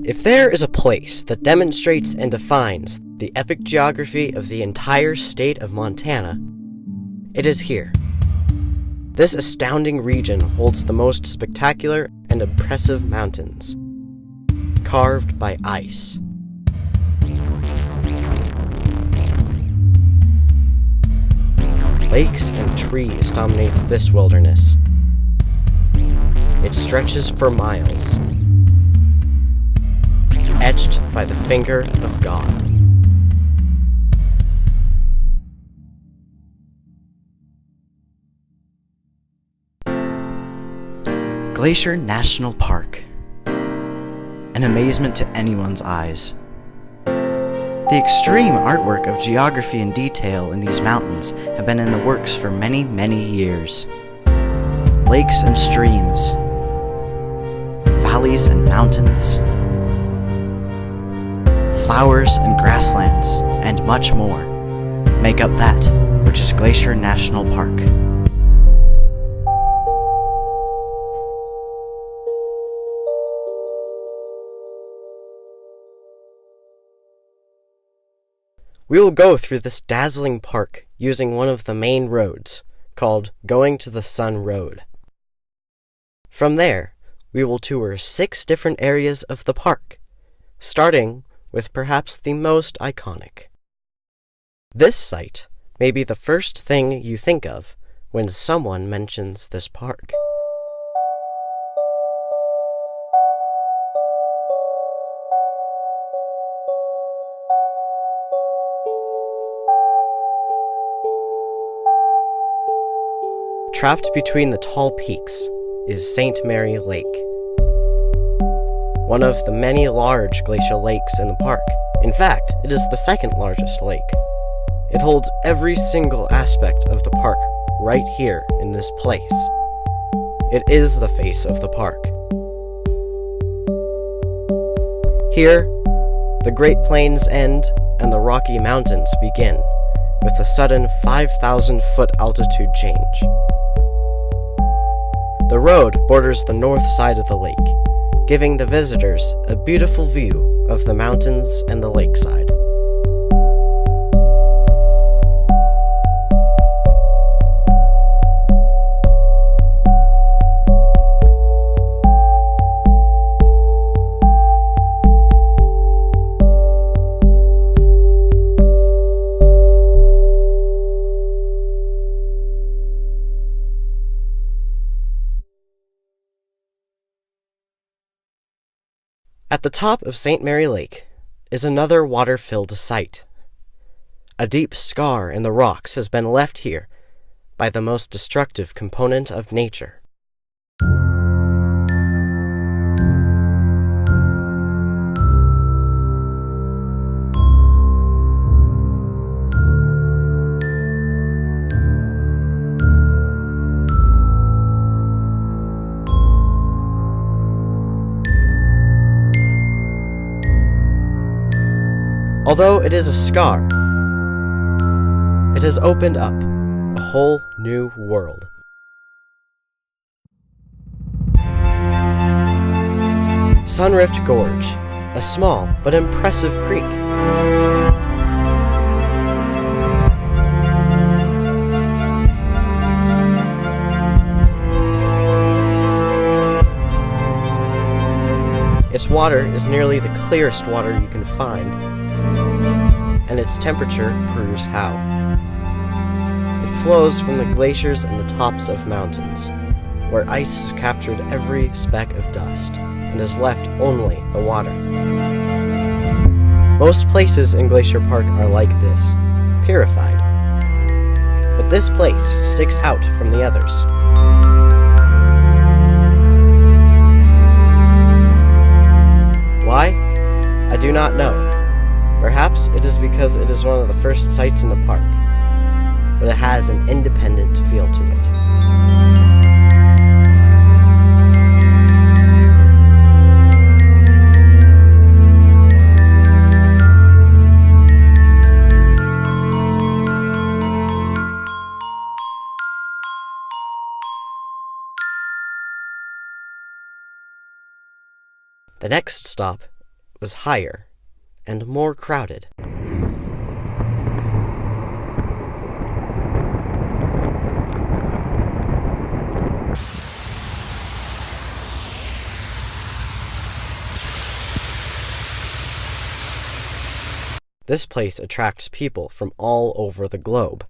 If there is a place that demonstrates and defines the epic geography of the entire state of Montana, it is here. This astounding region holds the most spectacular and impressive mountains, carved by ice. Lakes and trees dominate this wilderness. It stretches for miles, etched by the finger of God. Glacier National Park. An amazement to anyone's eyes. The extreme artwork of geography and detail in these mountains have been in the works for many, many years. Lakes and streams, valleys and mountains, flowers and grasslands, and much more make up that which is Glacier National Park. We will go through this dazzling park using one of the main roads, called Going to the Sun Road. From there, we will tour 6 different areas of the park, starting with perhaps the most iconic. This site may be the first thing you think of when someone mentions this park. Trapped between the tall peaks is St. Mary Lake, one of the many large glacial lakes in the park. In fact, it is the second largest lake. It holds every single aspect of the park right here in this place. It is the face of the park. Here, the Great Plains end and the Rocky Mountains begin, with a sudden 5,000-foot altitude change. The road borders the north side of the lake, giving the visitors a beautiful view of the mountains and the lakeside. At the top of St. Mary Lake is another water-filled site. A deep scar in the rocks has been left here by the most destructive component of nature. Although it is a scar, it has opened up a whole new world. Sunrift Gorge, a small but impressive creek. Its water is nearly the clearest water you can find, and its temperature proves how. It flows from the glaciers and the tops of mountains, where ice has captured every speck of dust and has left only the water. Most places in Glacier Park are like this, purified. But this place sticks out from the others. Why? I do not know. Perhaps it is because it is one of the first sites in the park, but it has an independent feel to it. The next stop was higher and more crowded. This place attracts people from all over the globe.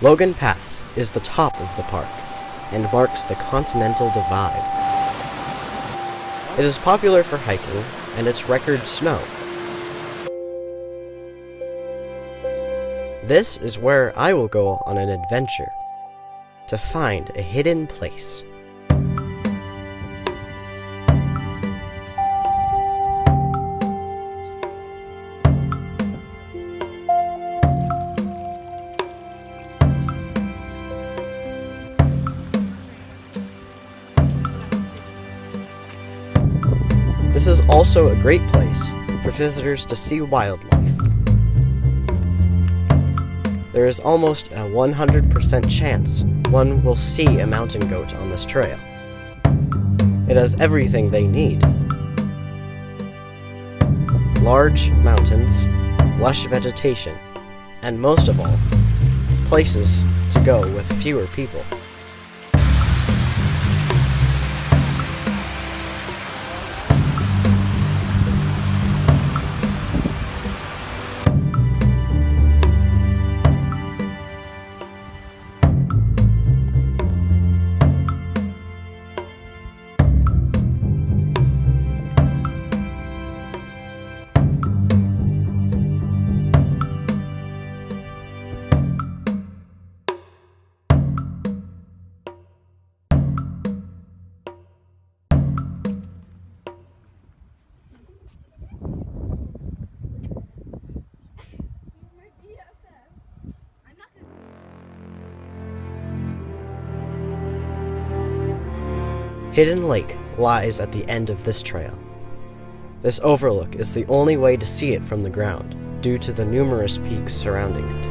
Logan Pass is the top of the park and marks the Continental Divide. It is popular for hiking and its record snow. This is where I will go on an adventure to find a hidden place. This is also a great place for visitors to see wildlife. There is almost a 100% chance one will see a mountain goat on this trail. It has everything they need: large mountains, lush vegetation, and most of all, places to go with fewer people. Hidden Lake lies at the end of this trail. This overlook is the only way to see it from the ground, due to the numerous peaks surrounding it.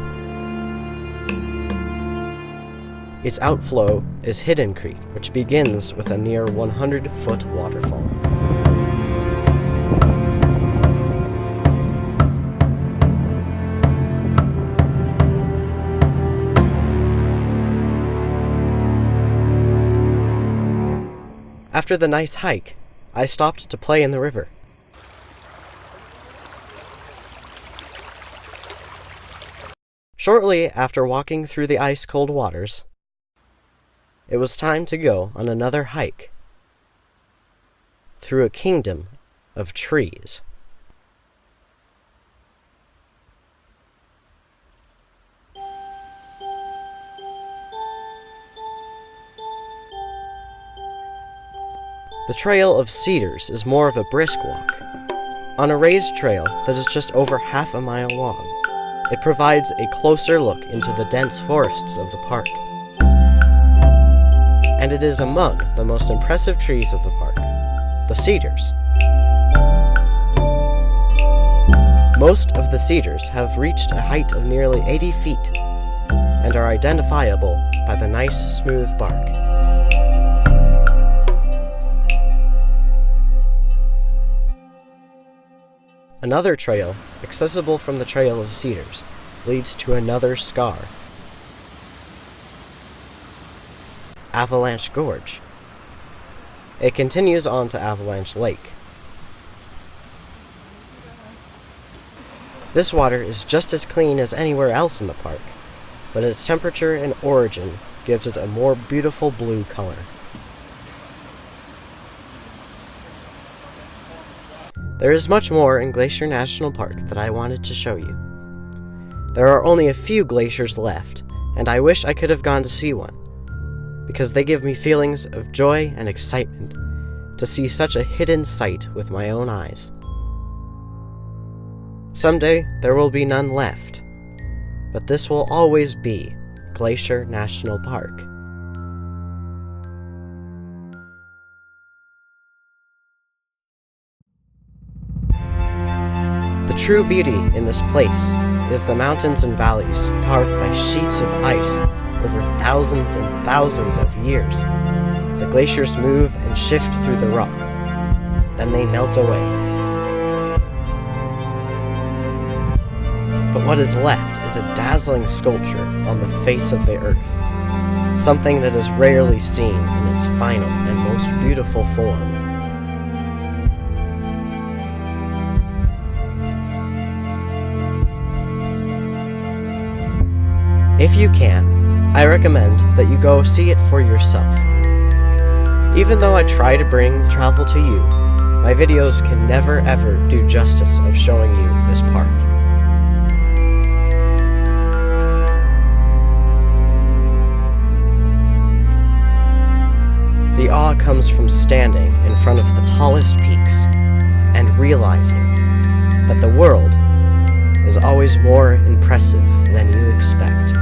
Its outflow is Hidden Creek, which begins with a near 100-foot waterfall. After the nice hike, I stopped to play in the river. Shortly after walking through the ice-cold waters, it was time to go on another hike through a kingdom of trees. The Trail of Cedars is more of a brisk walk. On a raised trail that is just over half a mile long, it provides a closer look into the dense forests of the park. And it is among the most impressive trees of the park, the cedars. Most of the cedars have reached a height of nearly 80 feet and are identifiable by the nice, smooth bark. Another trail, accessible from the Trail of Cedars, leads to another scar, Avalanche Gorge. It continues on to Avalanche Lake. This water is just as clean as anywhere else in the park, but its temperature and origin gives it a more beautiful blue color. There is much more in Glacier National Park that I wanted to show you. There are only a few glaciers left, and I wish I could have gone to see one, because they give me feelings of joy and excitement to see such a hidden sight with my own eyes. Someday there will be none left, but this will always be Glacier National Park. The true beauty in this place is the mountains and valleys carved by sheets of ice over thousands and thousands of years. The glaciers move and shift through the rock, then they melt away. But what is left is a dazzling sculpture on the face of the earth, something that is rarely seen in its final and most beautiful form. If you can, I recommend that you go see it for yourself. Even though I try to bring travel to you, my videos can never ever do justice of showing you this park. The awe comes from standing in front of the tallest peaks and realizing that the world is always more impressive than you expect.